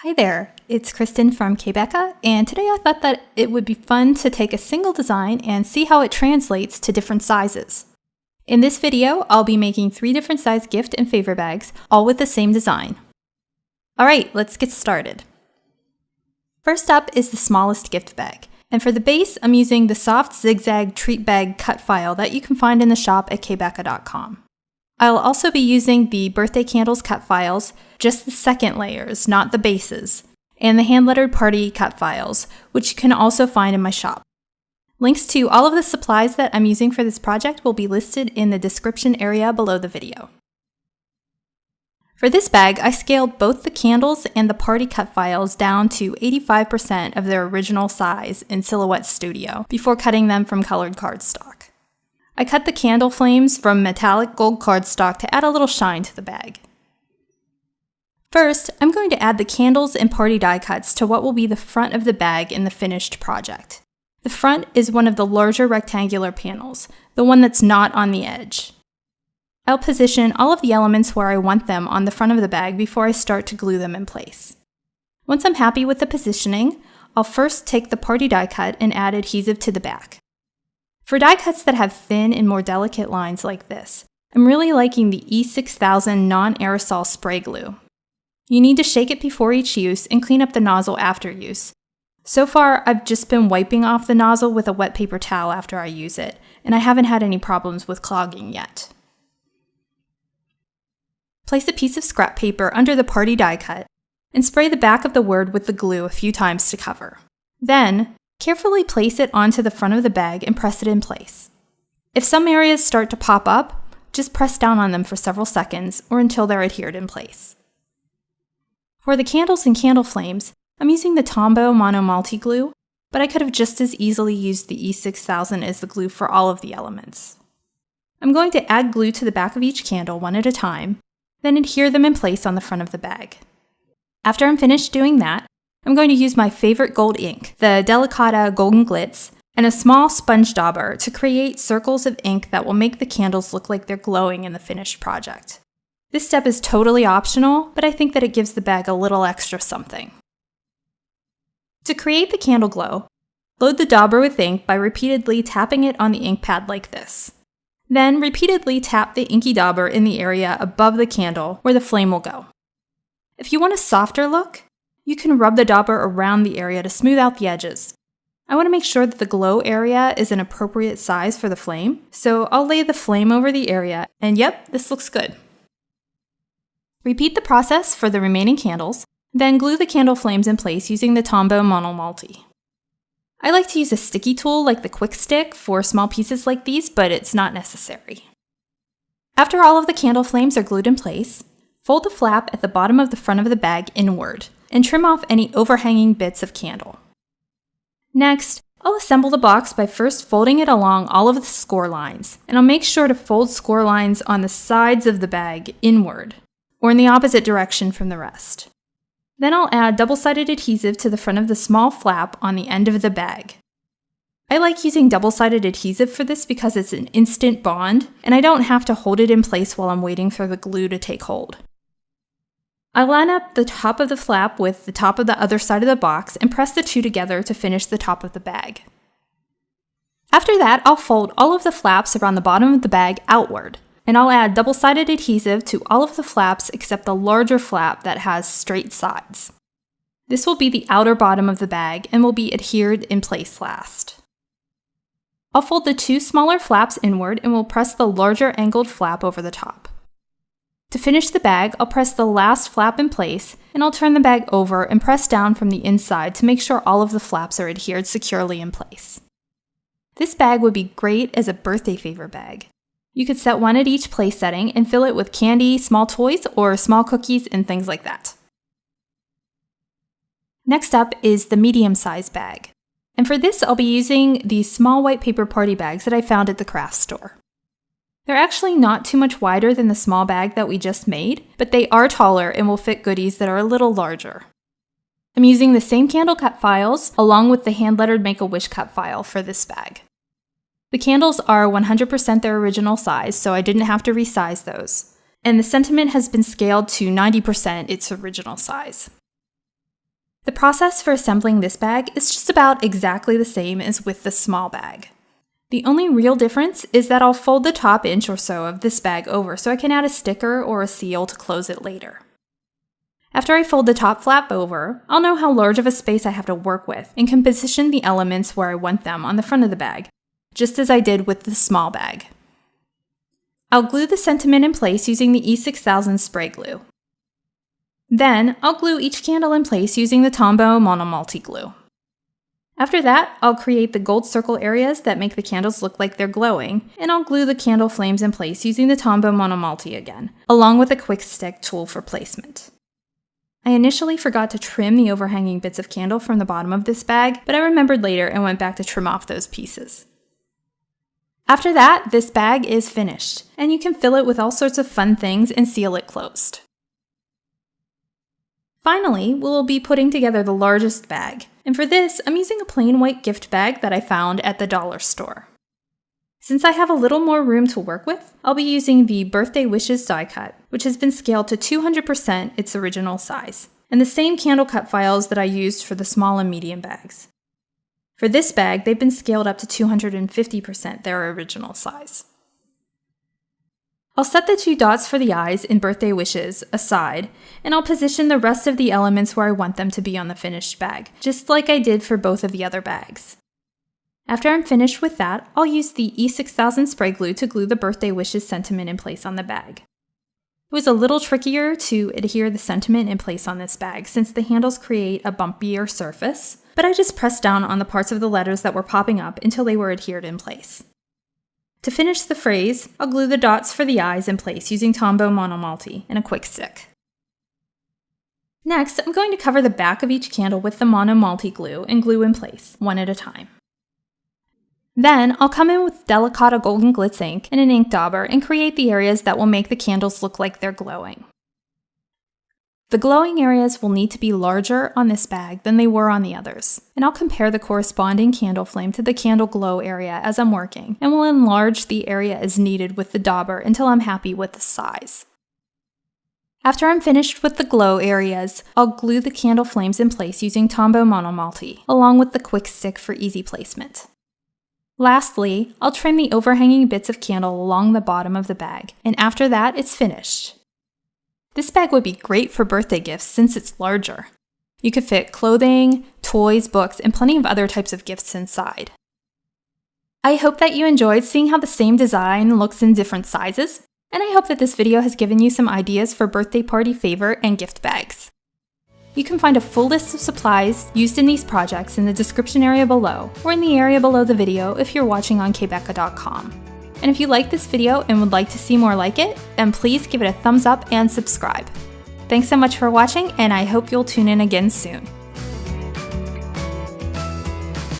Hi there, it's Kristen from k.becca, and today I thought that it would be fun to take a single design and see how it translates to different sizes. In this video, I'll be making 3 different size gift and favor bags, all with the same design. Alright, let's get started. First up is the smallest gift bag, and for the base, I'm using the soft zigzag treat bag cut file that you can find in the shop at k.becca.com. I'll also be using the birthday candles cut files, just the second layers, not the bases, and the hand-lettered party cut files, which you can also find in my shop. Links to all of the supplies that I'm using for this project will be listed in the description area below the video. For this bag, I scaled both the candles and the party cut files down to 85% of their original size in Silhouette Studio before cutting them from colored cardstock. I cut the candle flames from metallic gold cardstock to add a little shine to the bag. First, I'm going to add the candles and party die cuts to what will be the front of the bag in the finished project. The front is one of the larger rectangular panels, the one that's not on the edge. I'll position all of the elements where I want them on the front of the bag before I start to glue them in place. Once I'm happy with the positioning, I'll first take the party die cut and add adhesive to the back. For die cuts that have thin and more delicate lines like this, I'm really liking the E6000 non-aerosol spray glue. You need to shake it before each use and clean up the nozzle after use. So far, I've just been wiping off the nozzle with a wet paper towel after I use it, and I haven't had any problems with clogging yet. Place a piece of scrap paper under the party die cut and spray the back of the word with the glue a few times to cover. Then, carefully place it onto the front of the bag and press it in place. If some areas start to pop up, just press down on them for several seconds or until they're adhered in place. For the candles and candle flames, I'm using the Tombow Mono Multi Glue, but I could have just as easily used the E6000 as the glue for all of the elements. I'm going to add glue to the back of each candle one at a time, then adhere them in place on the front of the bag. After I'm finished doing that, I'm going to use my favorite gold ink, the Delicata Golden Glitz, and a small sponge dauber to create circles of ink that will make the candles look like they're glowing in the finished project. This step is totally optional, but I think that it gives the bag a little extra something. To create the candle glow, load the dauber with ink by repeatedly tapping it on the ink pad like this. Then repeatedly tap the inky dauber in the area above the candle where the flame will go. If you want a softer look, you can rub the dauber around the area to smooth out the edges. I want to make sure that the glow area is an appropriate size for the flame, so I'll lay the flame over the area, and yep, this looks good. Repeat the process for the remaining candles, then glue the candle flames in place using the Tombow Mono Multi. I like to use a sticky tool like the Quick Stick for small pieces like these, but it's not necessary. After all of the candle flames are glued in place, fold the flap at the bottom of the front of the bag inward and trim off any overhanging bits of candle. Next, I'll assemble the box by first folding it along all of the score lines, and I'll make sure to fold score lines on the sides of the bag inward, or in the opposite direction from the rest. Then I'll add double-sided adhesive to the front of the small flap on the end of the bag. I like using double-sided adhesive for this because it's an instant bond, and I don't have to hold it in place while I'm waiting for the glue to take hold. I'll line up the top of the flap with the top of the other side of the box and press the two together to finish the top of the bag. After that, I'll fold all of the flaps around the bottom of the bag outward, and I'll add double-sided adhesive to all of the flaps except the larger flap that has straight sides. This will be the outer bottom of the bag and will be adhered in place last. I'll fold the 2 smaller flaps inward and will press the larger angled flap over the top. To finish the bag, I'll press the last flap in place, and I'll turn the bag over and press down from the inside to make sure all of the flaps are adhered securely in place. This bag would be great as a birthday favor bag. You could set one at each place setting and fill it with candy, small toys, or small cookies and things like that. Next up is the medium-sized bag. And for this, I'll be using these small white paper party bags that I found at the craft store. They're actually not too much wider than the small bag that we just made, but they are taller and will fit goodies that are a little larger. I'm using the same candle cut files along with the hand-lettered Make-A-Wish cut file for this bag. The candles are 100% their original size, so I didn't have to resize those. And the sentiment has been scaled to 90% its original size. The process for assembling this bag is just about exactly the same as with the small bag. The only real difference is that I'll fold the top inch or so of this bag over so I can add a sticker or a seal to close it later. After I fold the top flap over, I'll know how large of a space I have to work with and can position the elements where I want them on the front of the bag, just as I did with the small bag. I'll glue the sentiment in place using the E6000 spray glue. Then, I'll glue each candle in place using the Tombow Monomalty glue. After that, I'll create the gold circle areas that make the candles look like they're glowing, and I'll glue the candle flames in place using the Tombow Monomalty again, along with a quick stick tool for placement. I initially forgot to trim the overhanging bits of candle from the bottom of this bag, but I remembered later and went back to trim off those pieces. After that, this bag is finished, and you can fill it with all sorts of fun things and seal it closed. Finally, we'll be putting together the largest bag, and for this, I'm using a plain white gift bag that I found at the dollar store. Since I have a little more room to work with, I'll be using the Birthday Wishes die cut, which has been scaled to 200% its original size, and the same candle cut files that I used for the small and medium bags. For this bag, they've been scaled up to 250% their original size. I'll set the 2 dots for the eyes in Birthday Wishes aside, and I'll position the rest of the elements where I want them to be on the finished bag, just like I did for both of the other bags. After I'm finished with that, I'll use the E6000 spray glue to glue the Birthday Wishes sentiment in place on the bag. It was a little trickier to adhere the sentiment in place on this bag since the handles create a bumpier surface, but I just pressed down on the parts of the letters that were popping up until they were adhered in place. To finish the phrase, I'll glue the dots for the eyes in place using Tombow Monomalty and a quick stick. Next, I'm going to cover the back of each candle with the Monomalty glue and glue in place, one at a time. Then, I'll come in with Delicata Golden Glitz ink and an ink dauber and create the areas that will make the candles look like they're glowing. The glowing areas will need to be larger on this bag than they were on the others, and I'll compare the corresponding candle flame to the candle glow area as I'm working, and will enlarge the area as needed with the dauber until I'm happy with the size. After I'm finished with the glow areas, I'll glue the candle flames in place using Tombow Monomalty, along with the quick stick for easy placement. Lastly, I'll trim the overhanging bits of candle along the bottom of the bag, and after that, it's finished. This bag would be great for birthday gifts since it's larger. You could fit clothing, toys, books, and plenty of other types of gifts inside. I hope that you enjoyed seeing how the same design looks in different sizes, and I hope that this video has given you some ideas for birthday party favor and gift bags. You can find a full list of supplies used in these projects in the description area below, or in the area below the video if you're watching on k.becca.com. And if you like this video and would like to see more like it, then please give it a thumbs up and subscribe. Thanks so much for watching, and I hope you'll tune in again soon.